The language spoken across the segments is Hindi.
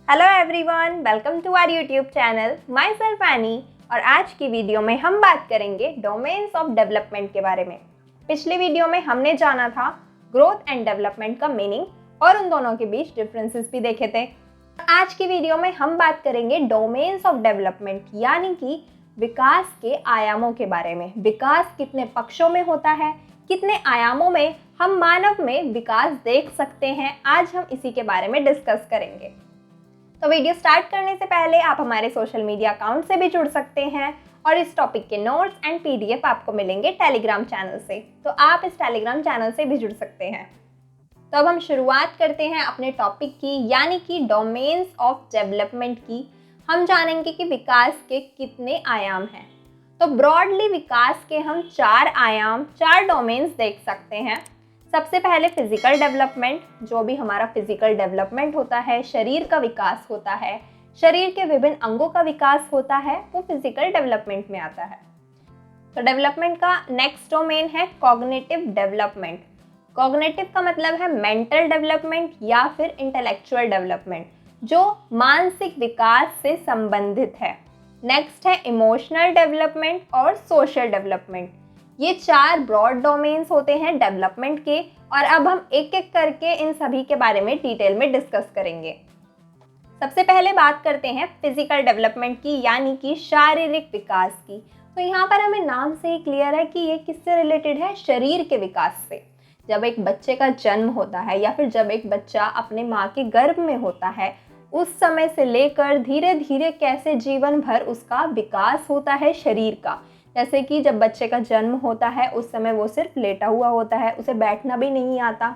Hello everyone, welcome to our YouTube channel myself Annie. और आज की वीडियो में हम बात करेंगे डोमेन्स ऑफ डेवलपमेंट के बारे में। पिछली वीडियो में हमने जाना था ग्रोथ एंड डेवलपमेंट का मीनिंग और उन दोनों के बीच डिफरेंसेस भी देखे थे। आज की वीडियो में हम बात करेंगे डोमेन्स ऑफ डेवलपमेंट, यानी कि विकास के आयामों के बारे में। विकास कितने पक्षों में होता है, कितने आयामों में हम मानव में विकास देख सकते हैं, आज हम इसी के बारे में डिस्कस करेंगे। तो वीडियो स्टार्ट करने से पहले आप हमारे सोशल मीडिया अकाउंट से भी जुड़ सकते हैं और इस टॉपिक के नोट्स एंड पीडीएफ आपको मिलेंगे टेलीग्राम चैनल से, तो आप इस टेलीग्राम चैनल से भी जुड़ सकते हैं। तो अब हम शुरुआत करते हैं अपने टॉपिक की, यानी कि डोमेन्स ऑफ डेवलपमेंट की। हम जानेंगे कि विकास के कितने आयाम हैं। तो ब्रॉडली विकास के हम 4 आयाम, 4 डोमेन्स देख सकते हैं। सबसे पहले फिजिकल डेवलपमेंट, जो भी हमारा फिजिकल डेवलपमेंट होता है, शरीर का विकास होता है, शरीर के विभिन्न अंगों का विकास होता है, वो फिजिकल डेवलपमेंट में आता है। तो डेवलपमेंट का नेक्स्ट डोमेन है कॉग्निटिव डेवलपमेंट। कॉग्निटिव का मतलब है मेंटल डेवलपमेंट या फिर इंटेलेक्चुअल डेवलपमेंट, जो मानसिक विकास से संबंधित है। नेक्स्ट है इमोशनल डेवलपमेंट और सोशल डेवलपमेंट। ये 4 ब्रॉड डोमेन्स होते हैं डेवलपमेंट के, और अब हम एक एक करके इन सभी के बारे में डिटेल में डिस्कस करेंगे। सबसे पहले बात करते हैं फिजिकल डेवलपमेंट की, यानी कि शारीरिक विकास की। तो यहाँ पर हमें नाम से ही क्लियर है कि ये किससे रिलेटेड है, शरीर के विकास से। जब एक बच्चे का जन्म होता है या फिर जब एक बच्चा अपने माँ के गर्भ में होता है, उस समय से लेकर धीरे धीरे कैसे जीवन भर उसका विकास होता है शरीर का। जैसे कि जब बच्चे का जन्म होता है उस समय वो सिर्फ लेटा हुआ होता है, उसे बैठना भी नहीं आता,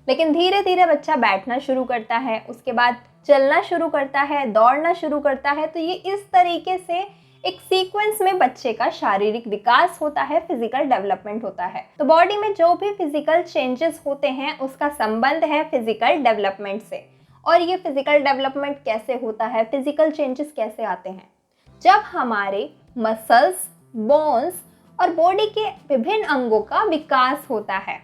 लेकिन धीरे धीरे बच्चा बैठना शुरू करता है, उसके बाद चलना शुरू करता है, दौड़ना शुरू करता है। तो ये इस तरीके से एक सीक्वेंस में बच्चे का शारीरिक विकास होता है, फिजिकल डेवलपमेंट होता है। तो बॉडी में जो भी फिजिकल चेंजेस होते हैं उसका संबंध है फिजिकल डेवलपमेंट से। और ये फिजिकल डेवलपमेंट कैसे होता है, फिजिकल चेंजेस कैसे आते हैं, जब हमारे मसल्स, बोन्स और बॉडी के विभिन्न अंगों का विकास होता है।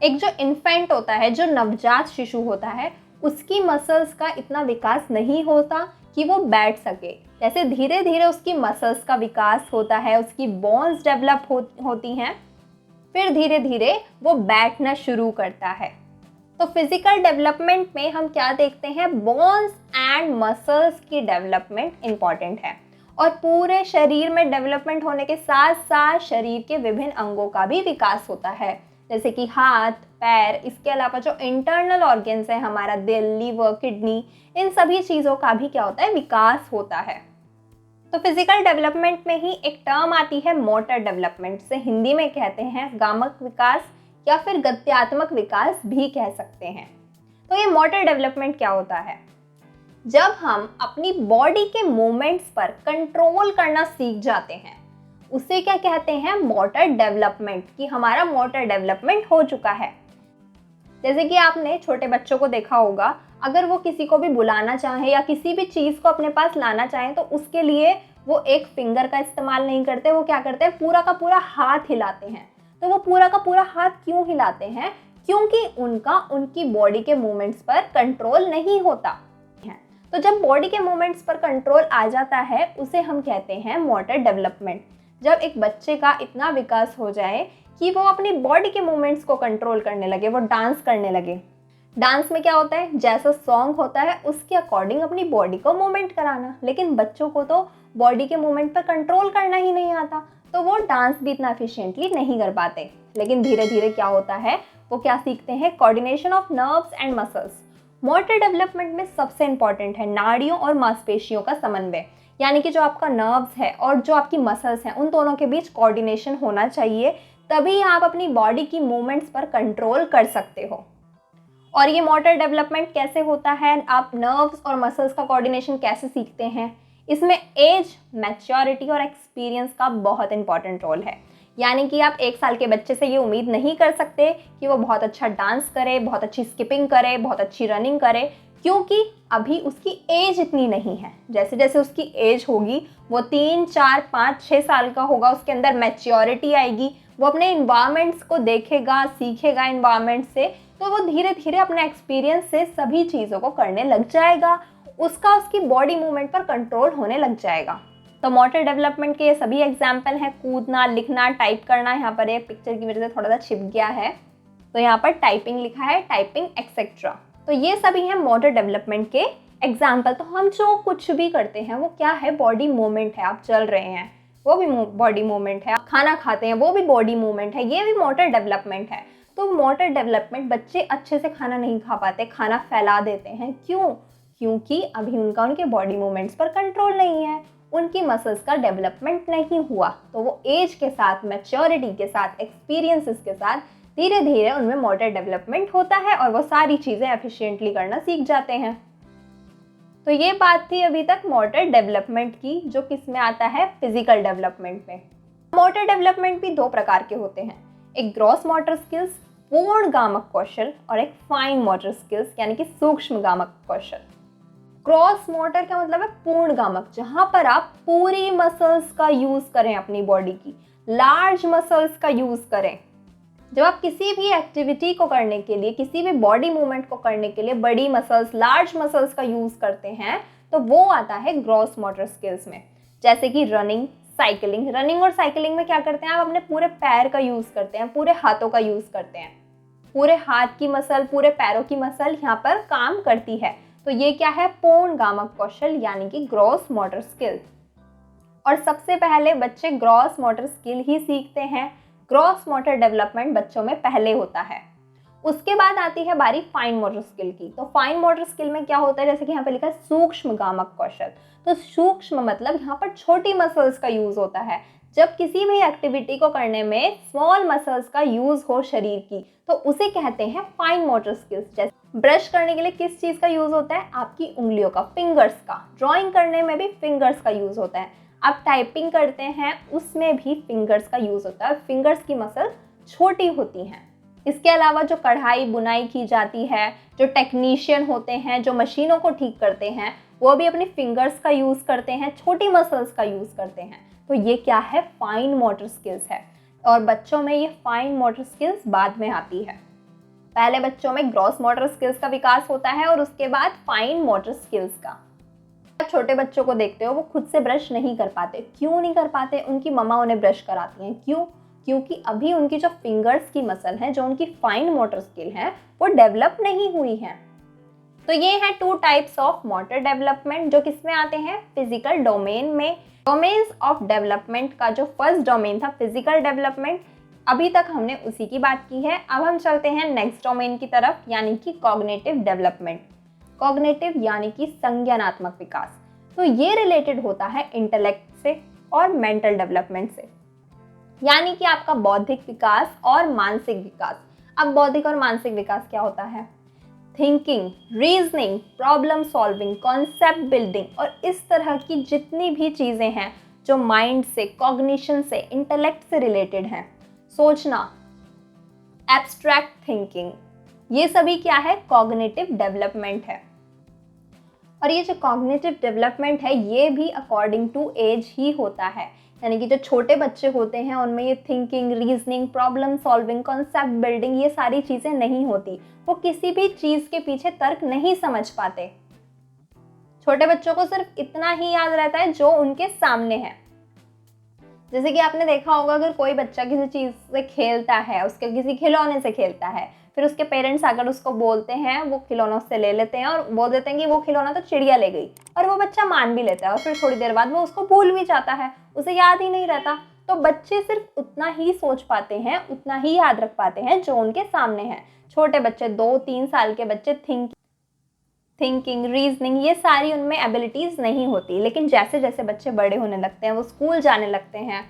एक जो इन्फेंट होता है, जो नवजात शिशु होता है, उसकी मसल्स का इतना विकास नहीं होता कि वो बैठ सके। जैसे धीरे धीरे उसकी मसल्स का विकास होता है, उसकी बोन्स डेवलप होती हैं, फिर धीरे धीरे वो बैठना शुरू करता है। तो फिजिकल डेवलपमेंट में हम क्या देखते हैं, बोन्स एंड मसल्स की डेवलपमेंट इंपॉर्टेंट है। और पूरे शरीर में डेवलपमेंट होने के साथ साथ शरीर के विभिन्न अंगों का भी विकास होता है, जैसे कि हाथ, पैर। इसके अलावा जो इंटरनल ऑर्गन्स है, हमारा दिल, लीवर, किडनी, इन सभी चीज़ों का भी क्या होता है, विकास होता है। तो फिजिकल डेवलपमेंट में ही एक टर्म आती है मोटर डेवलपमेंट, से हिंदी में कहते हैं गामक विकास या फिर गत्यात्मक विकास भी कह सकते हैं। तो ये मोटर डेवलपमेंट क्या होता है, जब हम अपनी बॉडी के मूवमेंट्स पर कंट्रोल करना सीख जाते हैं, उसे क्या कहते हैं, मोटर डेवलपमेंट, कि हमारा मोटर डेवलपमेंट हो चुका है। जैसे कि आपने छोटे बच्चों को देखा होगा, अगर वो किसी को भी बुलाना चाहे या किसी भी चीज़ को अपने पास लाना चाहें, तो उसके लिए वो एक फिंगर का इस्तेमाल नहीं करते, वो क्या करते हैं, पूरा का पूरा हाथ हिलाते हैं। तो वो पूरा का पूरा हाथ क्यों हिलाते हैं, क्योंकि उनकी बॉडी के मूवमेंट्स पर कंट्रोल नहीं होता है। तो जब बॉडी के मूवमेंट्स पर कंट्रोल आ जाता है, उसे हम कहते हैं मोटर डेवलपमेंट। जब एक बच्चे का इतना विकास हो जाए कि वो अपनी बॉडी के मूवमेंट्स को कंट्रोल करने लगे, वो डांस करने लगे। डांस में क्या होता है, जैसा सॉन्ग होता है उसके अकॉर्डिंग अपनी बॉडी को मूवमेंट कराना, लेकिन बच्चों को तो बॉडी के मूवमेंट पर कंट्रोल करना ही नहीं आता, तो वो डांस भी इतना एफिशिएंटली नहीं कर पाते। लेकिन धीरे धीरे क्या होता है, वो क्या सीखते हैं, coordination of nerves and muscles. Motor development में सबसे इंपॉर्टेंट है नाड़ियों और मांसपेशियों का समन्वय, यानी कि जो आपका नर्व्स है और जो आपकी मसल्स हैं, उन दोनों के बीच कोऑर्डिनेशन होना चाहिए, तभी आप अपनी बॉडी की मूवमेंट्स पर कंट्रोल कर सकते हो। और ये मोटर डेवलपमेंट कैसे होता है, आप नर्व्स और मसल्स का कोऑर्डिनेशन कैसे सीखते हैं, इसमें एज, मैच्योरिटी और एक्सपीरियंस का बहुत इंपॉर्टेंट रोल है। यानी कि आप 1 साल के बच्चे से ये उम्मीद नहीं कर सकते कि वो बहुत अच्छा डांस करे, बहुत अच्छी स्किपिंग करे, बहुत अच्छी रनिंग करे, क्योंकि अभी उसकी एज इतनी नहीं है। जैसे जैसे उसकी एज होगी, वो 3, 4, 5, 6 साल का होगा, उसके अंदर मैच्योरिटी आएगी, वो अपने इन्वायरमेंट्स को देखेगा, सीखेगा इन्वायरमेंट से, तो वो धीरे धीरे अपने एक्सपीरियंस से सभी चीज़ों को करने लग जाएगा, उसकी बॉडी मूवमेंट पर कंट्रोल होने लग जाएगा। तो मोटर डेवलपमेंट के ये सभी एग्जाम्पल हैं, कूदना, लिखना, टाइप करना। यहाँ पर ये पिक्चर की वजह से थोड़ा सा छिप गया है, तो यहाँ पर टाइपिंग लिखा है, टाइपिंग एक्सेट्रा। तो ये सभी हैं मोटर डेवलपमेंट के एग्जाम्पल। तो हम जो कुछ भी करते हैं वो क्या है, बॉडी मूवमेंट है। आप चल रहे हैं वो भी बॉडी मूवमेंट है, खाना खाते हैं वो भी बॉडी मूवमेंट है, ये भी मोटर डेवलपमेंट है। तो मोटर डेवलपमेंट, बच्चे अच्छे से खाना नहीं खा पाते, खाना फैला देते हैं, क्यों? क्योंकि अभी उनके बॉडी मूवमेंट्स पर कंट्रोल नहीं है, उनकी मसल्स का डेवलपमेंट नहीं हुआ। तो वो एज के साथ, मैच्योरिटी के साथ, एक्सपीरियंसेस के साथ धीरे धीरे उनमें मोटर डेवलपमेंट होता है और वो सारी चीज़ें एफिशिएंटली करना सीख जाते हैं। तो ये बात थी अभी तक मोटर डेवलपमेंट की, जो किस में आता है, फिजिकल डेवलपमेंट में। मोटर डेवलपमेंट भी दो प्रकार के होते हैं, एक ग्रॉस मोटर स्किल्स, पूर्ण गामक कौशल, और एक फाइन मोटर स्किल्स यानी कि सूक्ष्म गामक कौशल। क्रॉस मोटर का मतलब है पूर्ण गामक, जहां पर आप पूरी मसल्स का यूज करें, अपनी बॉडी की लार्ज मसल्स का यूज करें। जब आप किसी भी एक्टिविटी को करने के लिए, किसी भी बॉडी मूवमेंट को करने के लिए बड़ी मसल्स, लार्ज मसल्स का यूज करते हैं, तो वो आता है ग्रॉस मोटर स्किल्स में। जैसे कि रनिंग, साइकिलिंग। रनिंग और साइकिलिंग में क्या करते हैं, आप अपने पूरे पैर का यूज करते हैं, पूरे हाथों का यूज करते हैं, पूरे हाथ की मसल, पूरे पैरों की मसल यहाँ पर काम करती है। तो ये क्या है, पूर्ण गामक कौशल यानी कि ग्रॉस मोटर स्किल। और सबसे पहले बच्चे ग्रॉस मोटर स्किल ही सीखते हैं। ग्रॉस मोटर डेवलपमेंट बच्चों में पहले होता है। उसके बाद आती है बारी फाइन मोटर स्किल की। तो फाइन मोटर स्किल में क्या होता है, जैसे कि यहाँ पे लिखा है सूक्ष्म गामक कौशल। तो सूक्ष्म मतलब यहाँ पर छोटी मसल्स का यूज होता है। जब किसी भी एक्टिविटी को करने में स्मॉल मसल्स का यूज हो शरीर की, तो उसे कहते हैं फाइन मोटर स्किल्स। जैसे ब्रश करने के लिए किस चीज का यूज होता है, आपकी उंगलियों का, फिंगर्स का। ड्राइंग करने में भी फिंगर्स का यूज होता है। आप टाइपिंग करते हैं, उसमें भी फिंगर्स का यूज होता है। फिंगर्स की मसल छोटी होती हैं। इसके अलावा जो कढ़ाई बुनाई की जाती है, जो टेक्नीशियन होते हैं, जो मशीनों को ठीक करते हैं, वो भी अपनी फिंगर्स का यूज करते हैं, छोटी मसल्स का यूज करते हैं। तो ये क्या है, फाइन मोटर स्किल्स है। और बच्चों में ये फाइन मोटर स्किल्स बाद में आती है। पहले बच्चों में ग्रॉस मोटर स्किल्स का विकास होता है और उसके बाद फाइन मोटर स्किल्स का। छोटे बच्चों को देखते हो, वो खुद से ब्रश नहीं कर पाते। क्यों नहीं कर पाते, उनकी मम्मा उन्हें ब्रश कराती हैं। क्यों? क्योंकि अभी उनकी जो फिंगर्स की मसल है, जो उनकी फाइन मोटर स्किल है, वो डेवलप नहीं हुई है। तो ये है 2 टाइप्स ऑफ मोटर डेवलपमेंट, जो किसमें आते हैं, फिजिकल डोमेन में। डोमेन्स ऑफ डेवलपमेंट का जो फर्स्ट डोमेन था फिजिकल डेवलपमेंट, अभी तक हमने उसी की बात की है। अब हम चलते हैं नेक्स्ट डोमेन की तरफ, यानी कि कॉग्निटिव डेवलपमेंट। कॉग्निटिव यानी कि संज्ञानात्मक विकास। तो ये रिलेटेड होता है इंटेलेक्ट से और मेंटल डेवलपमेंट से, यानी कि आपका बौद्धिक विकास और मानसिक विकास। अब बौद्धिक और मानसिक विकास क्या होता है, thinking, reasoning, problem solving, concept building और इस तरह की जितनी भी चीज़ें हैं जो माइंड से, कॉग्निशन से, इंटेलेक्ट से रिलेटेड हैं, सोचना, एब्स्ट्रैक्ट थिंकिंग, ये सभी क्या है, कॉग्निटिव डेवलपमेंट है। और ये जो कॉग्निटिव डेवलपमेंट है, ये भी अकॉर्डिंग टू एज ही होता है। यानी कि जो छोटे बच्चे होते हैं उनमें ये thinking, reasoning, problem solving, concept building, ये सारी चीज़ें नहीं होती। वो किसी भी चीज़ के पीछे तर्क नहीं समझ पाते। छोटे बच्चों को सिर्फ इतना ही याद रहता है जो उनके सामने है। जैसे कि आपने देखा होगा, अगर कोई बच्चा किसी चीज़ से खेलता है, उसके किसी खिलौने से खेलता है, फिर उसके पेरेंट्स आकर उसको बोलते हैं, वो खिलौनों से ले लेते हैं और बोल देते हैं कि वो खिलौना तो चिड़िया ले गई, और वो बच्चा मान भी लेता है और फिर थोड़ी देर बाद वो उसको भूल भी जाता है, उसे याद ही नहीं रहता। तो बच्चे सिर्फ उतना ही सोच पाते हैं, उतना ही याद रख पाते हैं जो उनके सामने है। छोटे बच्चे, 2-3 साल के बच्चे थिंकिंग, रीजनिंग, ये सारी उनमें एबिलिटीज़ नहीं होती। लेकिन जैसे जैसे बच्चे बड़े होने लगते हैं, वो स्कूल जाने लगते हैं,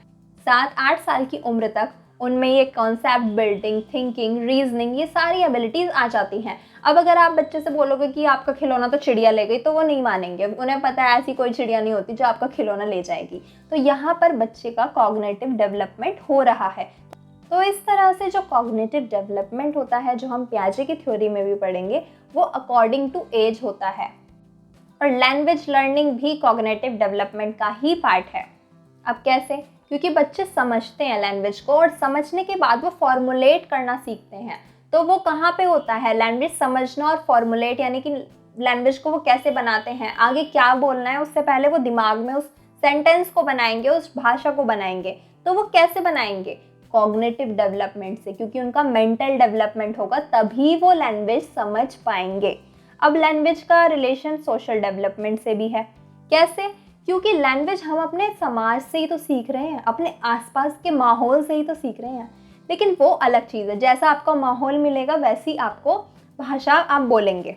7-8 साल की उम्र तक उनमें ये कॉन्सेप्ट बिल्डिंग, थिंकिंग, रीजनिंग, ये सारी एबिलिटीज़ आ जाती हैं। अब अगर आप बच्चे से बोलोगे कि आपका खिलौना तो चिड़िया ले गई, तो वो नहीं मानेंगे। उन्हें पता है ऐसी कोई चिड़िया नहीं होती जो आपका खिलौना ले जाएगी। तो यहाँ पर बच्चे का कॉग्निटिव डेवलपमेंट हो रहा है। तो इस तरह से जो कॉग्निटिव डेवलपमेंट होता है, जो हम पियाजे की थ्योरी में भी पढ़ेंगे, वो अकॉर्डिंग टू एज होता है। और लैंग्वेज लर्निंग भी कॉग्निटिव डेवलपमेंट का ही पार्ट है। अब कैसे? क्योंकि बच्चे समझते हैं लैंग्वेज को, और समझने के बाद वो फॉर्मुलेट करना सीखते हैं। तो वो कहाँ पे होता है, लैंग्वेज समझना और फॉर्मुलेट, यानी कि लैंग्वेज को वो कैसे बनाते हैं, आगे क्या बोलना है उससे पहले वो दिमाग में उस सेंटेंस को बनाएंगे, उस भाषा को बनाएंगे। तो वो कैसे बनाएंगे, कॉग्निटिव डेवलपमेंट से, क्योंकि उनका मेंटल डेवलपमेंट होगा तभी वो लैंग्वेज समझ पाएंगे। अब लैंग्वेज का रिलेशन सोशल डेवलपमेंट से भी है। कैसे, क्योंकि लैंग्वेज हम अपने समाज से ही तो सीख रहे हैं, अपने आसपास के माहौल से ही तो सीख रहे हैं, लेकिन वो अलग चीज़ है। जैसा आपका माहौल मिलेगा वैसी आपको भाषा आप बोलेंगे,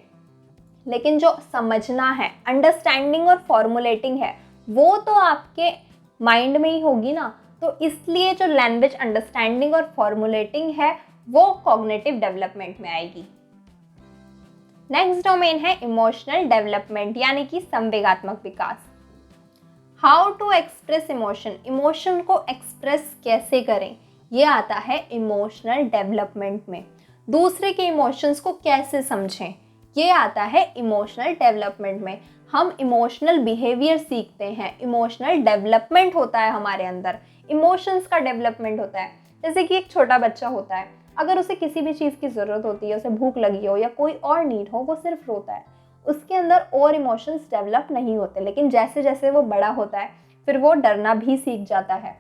लेकिन जो समझना है, अंडरस्टैंडिंग और फॉर्मुलेटिंग है, वो तो आपके माइंड में ही होगी ना। तो इसलिए जो लैंग्वेज अंडरस्टैंडिंग और फॉर्मुलेटिंग है वो कॉग्निटिव डेवलपमेंट में आएगी। नेक्स्ट डोमेन है इमोशनल डेवलपमेंट, यानी कि संवेगात्मक विकास। How to express emotion, emotion को एक्सप्रेस कैसे करें, ये आता है इमोशनल डेवलपमेंट में। दूसरे के इमोशंस को कैसे समझें, ये आता है इमोशनल डेवलपमेंट में। हम इमोशनल बिहेवियर सीखते हैं, इमोशनल डेवलपमेंट होता है हमारे अंदर, इमोशंस का डेवलपमेंट होता है। जैसे कि एक छोटा बच्चा होता है, अगर उसे किसी भी चीज़ की ज़रूरत होती है, उसे भूख लगी हो या कोई और नीड हो, वो सिर्फ रोता है, उसके अंदर और इमोशंस डेवलप नहीं होते। लेकिन जैसे जैसे वो बड़ा होता है फिर वो डरना भी सीख जाता है।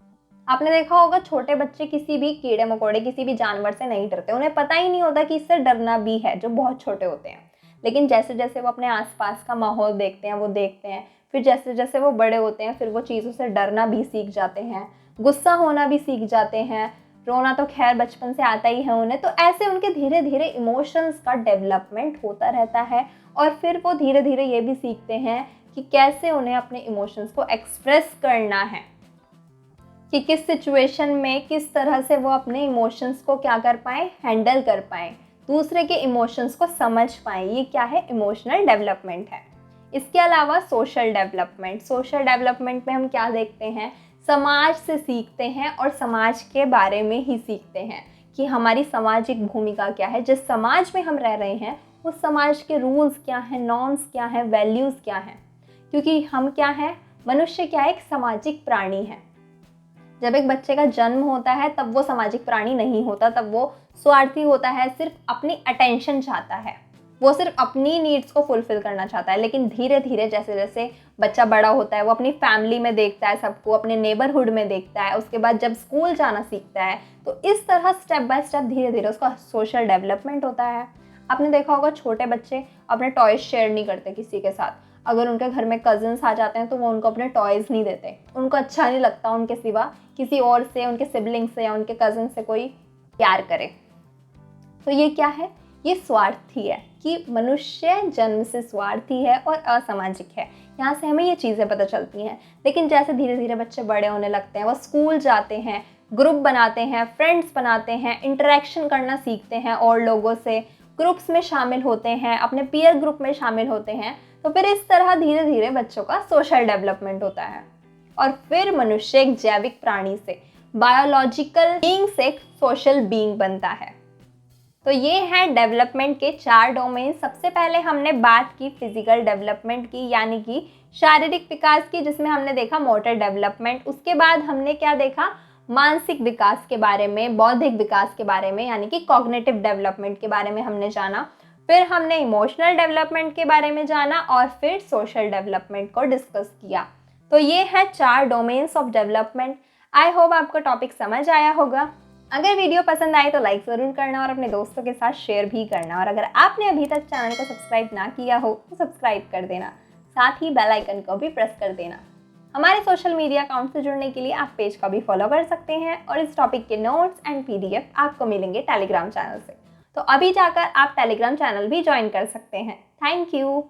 आपने देखा होगा छोटे बच्चे किसी भी कीड़े मकोड़े, किसी भी जानवर से नहीं डरते, उन्हें पता ही नहीं होता कि इससे डरना भी है, जो बहुत छोटे होते हैं। लेकिन जैसे जैसे वो अपने आसपास का माहौल देखते हैं, वो देखते हैं, फिर जैसे जैसे वो बड़े होते हैं फिर वो चीज़ों से डरना भी सीख जाते हैं, गुस्सा होना भी सीख जाते हैं, रोना तो खैर बचपन से आता ही है उन्हें। तो ऐसे उनके धीरे धीरे इमोशंस का डेवलपमेंट होता रहता है और फिर वो धीरे धीरे ये भी सीखते हैं कि कैसे उन्हें अपने इमोशंस को एक्सप्रेस करना है, कि किस सिचुएशन में किस तरह से वो अपने इमोशंस को क्या कर पाएँ, हैंडल कर पाएँ, दूसरे के इमोशंस को समझ पाएँ। ये क्या है, इमोशनल डेवलपमेंट है। इसके अलावा सोशल डेवलपमेंट, सोशल डेवलपमेंट में हम क्या देखते हैं, समाज से सीखते हैं और समाज के बारे में ही सीखते हैं कि हमारी सामाजिक भूमिका क्या है, जिस समाज में हम रह रहे हैं उस समाज के रूल्स क्या हैं, नॉर्म्स क्या हैं, वैल्यूज़ क्या हैं। क्योंकि हम क्या हैं, मनुष्य क्या है, एक सामाजिक प्राणी है। जब एक बच्चे का जन्म होता है तब वो सामाजिक प्राणी नहीं होता, तब वो स्वार्थी होता है, सिर्फ अपनी अटेंशन चाहता है, वो सिर्फ अपनी नीड्स को फुलफिल करना चाहता है। लेकिन धीरे धीरे जैसे जैसे बच्चा बड़ा होता है वो अपनी फैमिली में देखता है सबको, अपने नेबरहुड में देखता है, उसके बाद जब स्कूल जाना सीखता है, तो इस तरह स्टेप बाय स्टेप धीरे धीरे उसका सोशल डेवलपमेंट होता है। आपने देखा होगा छोटे बच्चे अपने टॉयज शेयर नहीं करते किसी के साथ। अगर उनके घर में कज़न्स आ जाते हैं तो वो उनको अपने टॉयज़ नहीं देते, उनको अच्छा नहीं लगता उनके सिवा किसी और से, उनके सिबलिंग से या उनके कज़न से कोई प्यार करे। तो ये क्या है, ये स्वार्थी है, कि मनुष्य जन्म से स्वार्थी है और असामाजिक है। यहाँ से हमें ये चीज़ें पता चलती हैं। लेकिन जैसे धीरे धीरे बच्चे बड़े होने लगते हैं, वो स्कूल जाते हैं, ग्रुप बनाते हैं, फ्रेंड्स बनाते हैं, इंटरेक्शन करना सीखते हैं और लोगों से, ग्रुप्स में शामिल होते हैं, अपने पीयर ग्रुप में शामिल होते हैं, तो फिर इस तरह धीरे धीरे बच्चों का सोशल डेवलपमेंट होता है। और फिर मनुष्य एक जैविक प्राणी से, बायोलॉजिकल बीइंग से एक सोशल बीइंग बनता है। तो ये हैं डेवलपमेंट के 4 डोमेन। सबसे पहले हमने बात की फिजिकल डेवलपमेंट की, यानी कि शारीरिक विकास की, जिसमें हमने देखा मोटर डेवलपमेंट। उसके बाद हमने क्या देखा, मानसिक विकास के बारे में, बौद्धिक विकास के बारे में, यानी कि कॉग्निटिव डेवलपमेंट के बारे में हमने जाना। फिर हमने इमोशनल डेवलपमेंट के बारे में जाना और फिर सोशल डेवलपमेंट को डिस्कस किया। तो ये है 4 domains of development. I hope आपको टॉपिक समझ आया होगा। अगर वीडियो पसंद आए तो लाइक ज़रूर करना और अपने दोस्तों के साथ शेयर भी करना। और अगर आपने अभी तक चैनल को सब्सक्राइब ना किया हो तो सब्सक्राइब कर देना, साथ ही बेल आइकन को भी प्रेस कर देना। हमारे सोशल मीडिया अकाउंट से जुड़ने के लिए आप पेज को भी फॉलो कर सकते हैं और इस टॉपिक के नोट्स एंड PDF आपको मिलेंगे टेलीग्राम चैनल से। तो अभी जाकर आप टेलीग्राम चैनल भी ज्वाइन कर सकते हैं। Thank you.